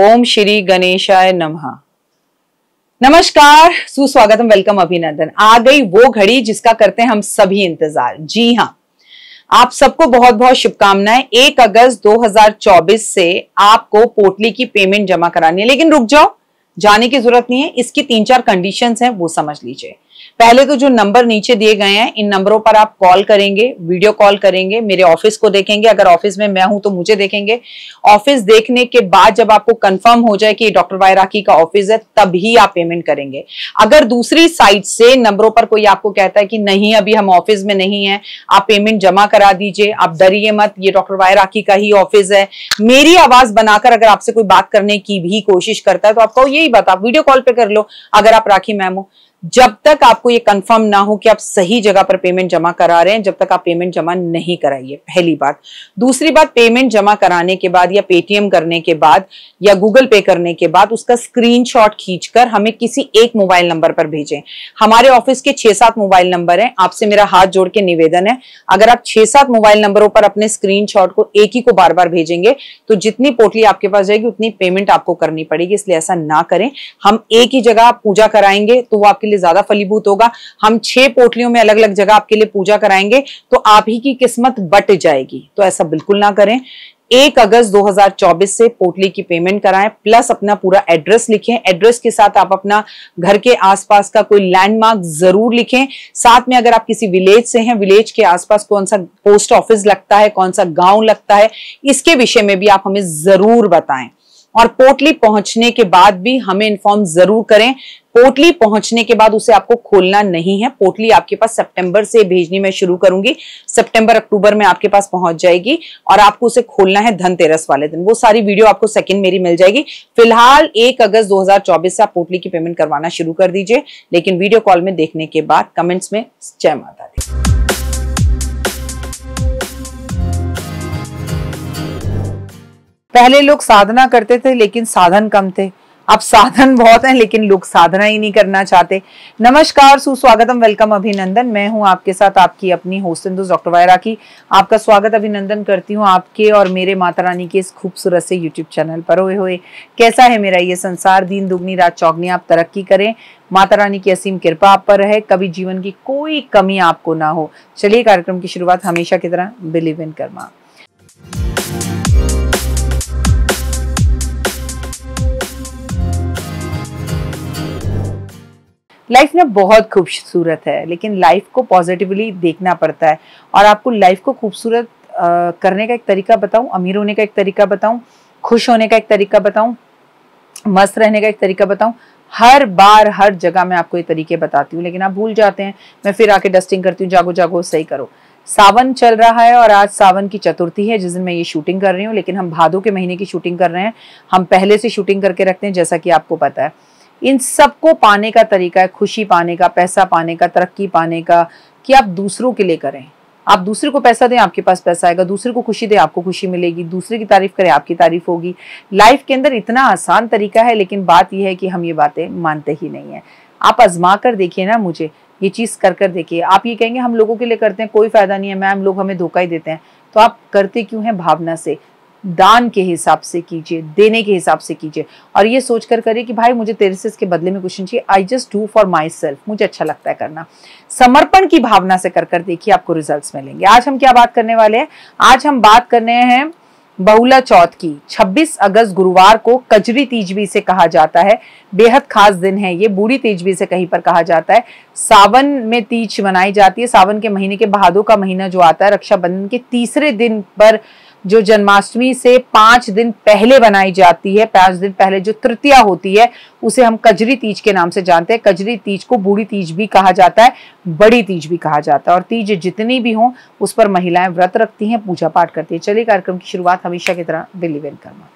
ओम श्री गणेशाय नमः। नमस्कार, सुस्वागतम, वेलकम, अभिनंदन। आ गई वो घड़ी जिसका करते हैं हम सभी इंतजार। जी हाँ, आप सबको बहुत बहुत शुभकामनाएं। 1 अगस्त 2024 से आपको पोटली की पेमेंट जमा करानी है, लेकिन रुक जाओ, जाने की जरूरत नहीं है। इसकी 3-4 कंडीशंस हैं, वो समझ लीजिए। पहले तो जो नंबर नीचे दिए गए हैं, इन नंबरों पर आप कॉल करेंगे, वीडियो कॉल करेंगे, मेरे ऑफिस को देखेंगे। अगर ऑफिस में मैं हूं तो मुझे देखेंगे। ऑफिस देखने के बाद जब आपको कंफर्म हो जाए कि डॉक्टर वाई राखी का ऑफिस है, तभी आप पेमेंट करेंगे। अगर दूसरी साइड से नंबरों पर कोई आपको कहता है कि नहीं, अभी हम ऑफिस में नहीं है, आप पेमेंट जमा करा दीजिए, आप डरिए मत, ये डॉक्टर वाई राखी का ही ऑफिस है, मेरी आवाज बनाकर अगर आपसे कोई बात करने की भी कोशिश करता है तो आपको यही बात, आप वीडियो कॉल पे कर लो अगर आप राखी मैम हो। जब तक आपको ये कंफर्म ना हो कि आप सही जगह पर पेमेंट जमा करा रहे हैं, जब तक आप पेमेंट जमा नहीं कराइए, पहली बात। दूसरी बात, पेमेंट जमा कराने के बाद या पेटीएम करने के बाद या गूगल पे करने के बाद उसका स्क्रीनशॉट खींचकर हमें किसी एक मोबाइल नंबर पर भेजें। हमारे ऑफिस के 6-7 मोबाइल नंबर हैं। आपसे मेरा हाथ जोड़ के निवेदन है, अगर आप 6-7 मोबाइल नंबरों पर अपने स्क्रीनशॉट को एक ही को बार बार भेजेंगे तो जितनी पोटली आपके पास जाएगी उतनी पेमेंट आपको करनी पड़ेगी। इसलिए ऐसा ना करें। हम एक ही जगह पूजा कराएंगे तो वो आपके ज्यादा फलीभूत होगा। हम 6 पोटलियों में अलग अलग जगह आपके लिए पूजा कराएंगे तो आप ही की किस्मत बट जाएगी। तो ऐसा बिल्कुल ना करें। 1 अगस्त 2024 से पोटली की पेमेंट कराएं, प्लस अपना पूरा एड्रेस लिखें। एड्रेस के साथ आप अपना घर के आसपास का कोई लैंडमार्क जरूर लिखें। साथ में अगर आप किसी विलेज से हैं, विलेज के आसपास कौन सा पोस्ट ऑफिस लगता है, कौन सा गांव लगता है, इसके विषय में भी आप हमें जरूर बताएं। और पोटली पहुंचने के बाद भी हमें इन्फॉर्म जरूर करें। पोटली पहुंचने के बाद उसे आपको खोलना नहीं है। पोटली आपके पास सितंबर से भेजनी मैं शुरू करूंगी, सितंबर-अक्टूबर में आपके पास पहुंच जाएगी और आपको उसे खोलना है धनतेरस वाले दिन। वो सारी वीडियो आपको सेकंड मेरी मिल जाएगी। फिलहाल 1 अगस्त 2024 से आप पोटली की पेमेंट करवाना शुरू कर दीजिए, लेकिन वीडियो कॉल में देखने के बाद कमेंट्स में जय माता दी। पहले लोग साधना करते थे लेकिन साधन कम थे, अब साधन बहुत हैं लेकिन लोग साधना ही नहीं करना चाहते। नमस्कार, सुस्वागतम, वेलकम, अभिनंदन। मैं हूं आपके साथ आपकी अपनी होस्ट डॉक्टर वाई राखी। आपका स्वागत अभिनंदन करती हूं आपके और मेरे माता रानी के इस खूबसूरत से यूट्यूब चैनल पर। ओए होए, कैसा है मेरा ये संसार, दिन दुगनी रात चौगनी, आप तरक्की करें, माता रानी की असीम कृपा आप पर रहे, कभी जीवन की कोई कमी आपको ना हो। चलिए कार्यक्रम की शुरुआत हमेशा की तरह बिलीव इन कर्मा। लाइफ में बहुत खूबसूरत है, लेकिन लाइफ को पॉजिटिवली देखना पड़ता है। और आपको लाइफ को खूबसूरत करने का एक तरीका बताऊं, अमीर होने का एक तरीका बताऊं, खुश होने का एक तरीका बताऊं, मस्त रहने का एक तरीका बताऊं। हर बार हर जगह मैं आपको ये तरीके बताती हूँ, लेकिन आप भूल जाते हैं। मैं फिर आके डस्टिंग करती हूँ, जागो जागो सही करो। सावन चल रहा है और आज सावन की चतुर्थी है जिस दिन मैं ये शूटिंग कर रही हूँ, लेकिन हम भादो के महीने की शूटिंग कर रहे हैं। हम पहले से शूटिंग करके रखते हैं, जैसा कि आपको पता है। इन सबको पाने का तरीका है खुशी पाने का, पैसा पाने का, तरक्की पाने का, कि आप दूसरों के लिए करें। आप दूसरे को पैसा दें, आपके पास पैसा आएगा। दूसरे को खुशी दें, आपको खुशी मिलेगी। दूसरे की तारीफ करें, आपकी तारीफ होगी। लाइफ के अंदर इतना आसान तरीका है, लेकिन बात यह है कि हम ये बातें मानते ही नहीं है। आप आजमा कर देखिए ना, मुझे ये चीज कर देखिए। आप ये कहेंगे हम लोगों के लिए करते हैं, कोई फायदा नहीं है मैम, लोग हमें धोखा ही देते हैं। तो आप करते क्यों हैं? भावना से, दान के हिसाब से कीजिए, देने के हिसाब से कीजिए, और ये सोचकर करिए कि भाई मुझे तेरे से इसके बदले में कुछ नहीं चाहिए, I just do for my self, मुझे अच्छा लगता है करना। समर्पण की भावना से कर देखिए, आपको रिजल्ट्स मिलेंगे। आज हम क्या बात करने वाले हैं? आज हम बात करने हैं बहुला चौथ की। 26 अगस्त गुरुवार को कजरी तीज भी इसे कहा जाता है। बेहद खास दिन है ये, बूढ़ी तीज भी इसे कहीं पर कहा जाता है। सावन में तीज मनाई जाती है। सावन के महीने के भादों का महीना जो आता है, रक्षाबंधन के तीसरे दिन पर, जो जन्माष्टमी से 5 दिन पहले बनाई जाती है, 5 दिन पहले जो तृतीया होती है, उसे हम कजरी तीज के नाम से जानते हैं। कजरी तीज को बूढ़ी तीज भी कहा जाता है, बड़ी तीज भी कहा जाता है। और तीज जितनी भी हो उस पर महिलाएं व्रत रखती हैं, पूजा पाठ करती हैं। चलिए कार्यक्रम की शुरुआत हमेशा की तरह बिलीव इन कर्मा।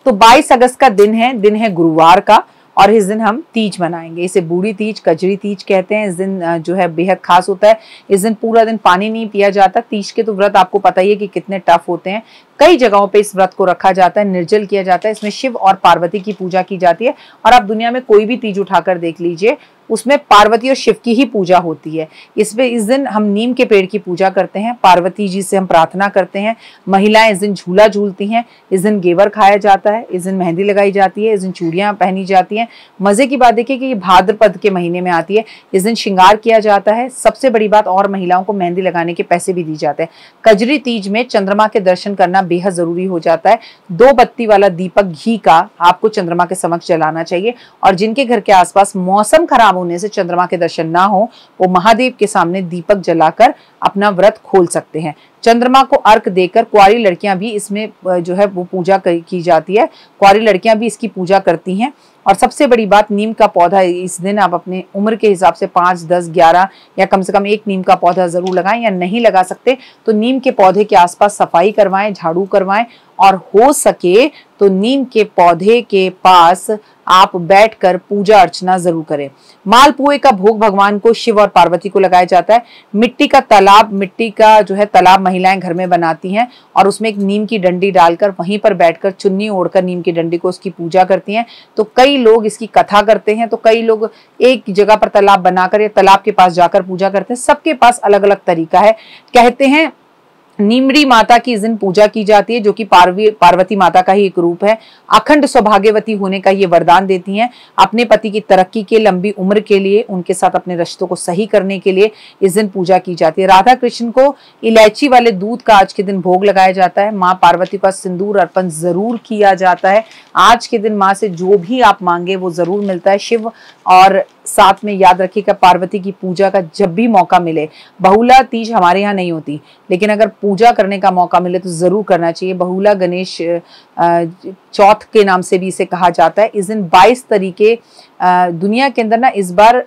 तो 22 अगस्त का दिन है गुरुवार का, और इस दिन हम तीज मनाएंगे। इसे बूढ़ी तीज, कजरी तीज कहते हैं। इस दिन जो है बेहद खास होता है। इस दिन पूरा दिन पानी नहीं पिया जाता। तीज के तो व्रत आपको पता ही है कि कितने टफ होते हैं। कई जगहों पे इस व्रत को रखा जाता है, निर्जल किया जाता है। इसमें शिव और पार्वती की पूजा की जाती है। और आप दुनिया में कोई भी तीज उठाकर देख लीजिए, उसमें पार्वती और शिव की ही पूजा होती है। इसमें इस दिन हम नीम के पेड़ की पूजा करते हैं, पार्वती जी से हम प्रार्थना करते हैं। महिलाएं इस दिन झूला झूलती हैं, इस दिन घेवर खाया जाता है, इस दिन मेहंदी लगाई जाती है, इस दिन चूड़ियां पहनी जाती हैं। मजे की बात देखिए कि ये भाद्रपद के महीने में आती है। इस दिन श्रृंगार किया जाता है। सबसे बड़ी बात, और महिलाओं को मेहंदी लगाने के पैसे भी दिए जाते हैं। कजरी तीज में चंद्रमा के दर्शन करना बेहद जरूरी हो जाता है। 2 बत्ती वाला दीपक घी का आपको चंद्रमा के समक्ष जलाना चाहिए। और जिनके घर के आसपास मौसम खराब होने से चंद्रमा के दर्शन ना हो, वो महादेव के सामने दीपक जलाकर अपना व्रत खोल सकते हैं। चंद्रमा को अर्घ देकर कुंवारी लड़कियां भी इसमें जो है वो पूजा की जाती है। कुंवारी लड़कियां भी इसकी पूजा करती हैं। और सबसे बड़ी बात, नीम का पौधा इस दिन आप अपने उम्र के हिसाब से 5, 10, 11 या कम से कम 1 नीम का पौधा जरूर लगाएं, या नहीं लगा सकते तो नीम के पौधे के आसपास सफाई करवाएं, झाड़ू करवाएं, और हो सके तो नीम के पौधे के पास आप बैठकर पूजा अर्चना जरूर करें। मालपुए का भोग भगवान को, शिव और पार्वती को लगाया जाता है। मिट्टी का जो है तालाब महिलाएं घर में बनाती हैं और उसमें एक नीम की डंडी डालकर वहीं पर बैठकर चुन्नी ओढ़कर नीम की डंडी को उसकी पूजा करती हैं। तो कई लोग इसकी कथा करते हैं, तो कई लोग एक जगह पर तालाब बनाकर या तालाब के पास जाकर पूजा करते हैं। सबके पास अलग अलग तरीका है। कहते हैं नीमड़ी माता की इस दिन पूजा की जाती है, जो कि पार्वती माता का ही एक रूप है। अखंड सौभाग्यवती होने का ये वरदान देती हैं। अपने पति की तरक्की के, लंबी उम्र के लिए, उनके साथ अपने रिश्तों को सही करने के लिए इस दिन पूजा की जाती है। राधा कृष्ण को इलायची वाले दूध का आज के दिन भोग लगाया जाता है। माँ पार्वती का सिंदूर अर्पण जरूर किया जाता है। आज के दिन माँ से जो भी आप मांगे वो जरूर मिलता है। शिव और साथ में याद रखिएगा पार्वती की पूजा का जब भी मौका मिले, बहुला तीज हमारे यहाँ नहीं होती, लेकिन अगर पूजा करने का मौका मिले तो जरूर करना चाहिए। बहुला गणेश चौथ के नाम से भी इसे कहा जाता है। इस दिन 22 तरीके दुनिया के अंदर ना इस बार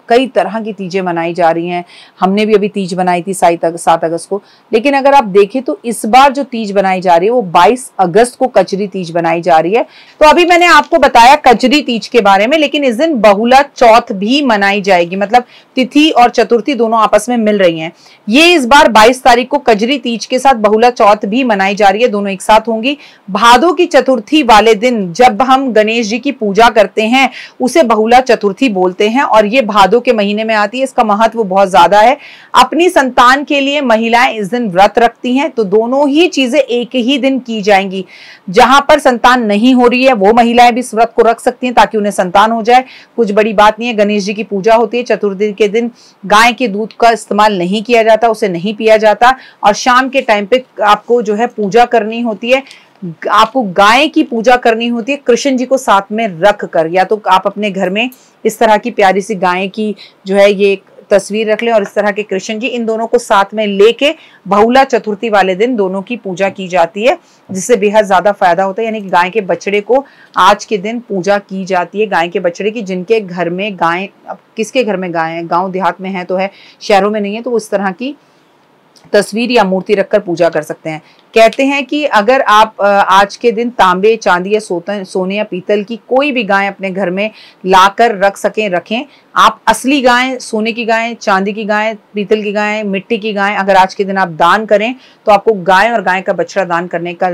कई तरह की तीजें मनाई जा रही हैं। हमने भी अभी तीज बनाई थी 7 अगस्त को, लेकिन अगर आप देखें तो इस बार जो तीज बनाई जा रही है वो 22 अगस्त को कजरी तीज बनाई जा रही है। तो अभी मैंने आपको बताया कजरी तीज के बारे में, लेकिन इस दिन बहुला चौथ भी मनाई जाएगी, मतलब तिथि और चतुर्थी दोनों आपस में मिल रही हैं। ये इस बार 22 तारीख को कजरी तीज के साथ बहुला चौथ भी मनाई जा रही है, दोनों एक साथ होंगी। भादों की चतुर्थी वाले दिन जब हम गणेश जी की पूजा करते हैं उसे बहुला चतुर्थी बोलते हैं, और ये भादों के महीने में आती है। इसका महत्व बहुत ज्यादा है। अपनी संतान के लिए महिलाएं इस दिन व्रत रखती हैं, तो दोनों ही चीजें एक ही दिन की जाएंगी। जहां पर संतान नहीं हो रही है वो महिलाएं भी इस व्रत को रख सकती हैं ताकि उन्हें संतान हो जाए। कुछ बड़ी बात नहीं है। गणेश जी की पूजा होती है। चतुर्थी के दिन गाय के दूध का इस्तेमाल नहीं किया जाता, उसे नहीं पिया जाता, और शाम के टाइम पे आपको जो है पूजा करनी होती है। आपको गाय की पूजा करनी होती है कृष्ण जी को साथ में रख कर, या तो आप अपने घर में इस तरह की प्यारी सी गाय की जो है ये तस्वीर रख लें, और इस तरह के कृष्ण जी, इन दोनों को साथ में लेके बहुला चतुर्थी वाले दिन दोनों की पूजा की जाती है, जिससे बेहद ज्यादा फायदा होता है। यानी कि गाय के बछड़े को आज के दिन पूजा की जाती है, गाय के बछड़े की। जिनके घर में गाय, अब किसके घर में गाय है, गांव देहात में है तो है, शहरों में नहीं है, तो उस तरह की तस्वीर या मूर्ति रखकर पूजा कर सकते हैं। कहते हैं कि अगर आप आज के दिन तांबे, चांदी या सोने या पीतल की कोई भी गाय अपने घर में लाकर रख सकें, रखें। आप असली गाय, सोने की गाय, चांदी की गाय, पीतल की गाय, मिट्टी की गाय अगर आज के दिन आप दान करें तो आपको गाय और गाय का बछड़ा दान करने का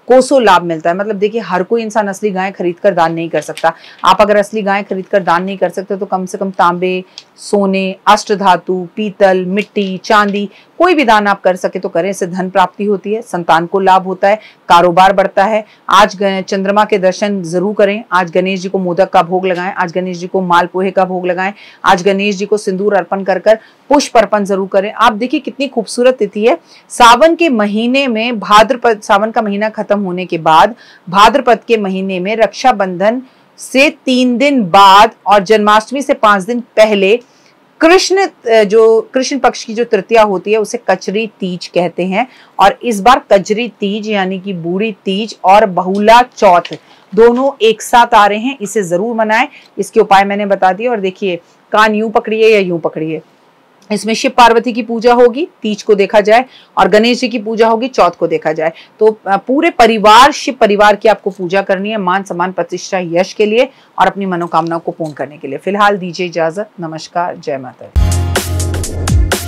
कोसों लाभ मिलता है। मतलब देखिए, हर कोई इंसान असली गाय खरीद कर दान नहीं कर सकता। आप अगर असली गाय खरीद कर दान नहीं कर सकते तो कम से कम तांबे, सोने, अष्टधातु, पीतल, मिट्टी, चांदी, कोई भी दान आप कर सके तो करें। इससे धन प्राप्ति होती है, संतान को लाभ होता है, कारोबार बढ़ता है। आज चंद्रमा के दर्शन जरूर करें। आज गणेश जी को मोदक का भोग लगाएं, आज गणेश जी को मालपुए का भोग लगाएं, आज गणेश जी को सिंदूर अर्पण कर पुष्प अर्पण जरूर करें। आप देखिए कितनी खूबसूरत तिथि है। सावन के महीने में भाद्रपद, सावन का महीना खत्म होने के बाद भाद्रपद के महीने में रक्षाबंधन से 3 दिन बाद और जन्माष्टमी से 5 दिन पहले कृष्ण पक्ष की जो तृतीया होती है उसे कचरी तीज कहते हैं। और इस बार कजरी तीज यानी कि बूढ़ी तीज और बहुला चौथ दोनों एक साथ आ रहे हैं। इसे जरूर मनाएं। इसके उपाय मैंने बता दिए। और देखिए, कान यूं पकड़िए या यूं पकड़िए। इसमें शिव पार्वती की पूजा होगी तीज को देखा जाए, और गणेश जी की पूजा होगी चौथ को देखा जाए। तो पूरे परिवार, शिव परिवार की आपको पूजा करनी है, मान सम्मान, प्रतिष्ठा, यश के लिए और अपनी मनोकामनाओं को पूर्ण करने के लिए। फिलहाल दीजिए इजाजत। नमस्कार, जय माता दी।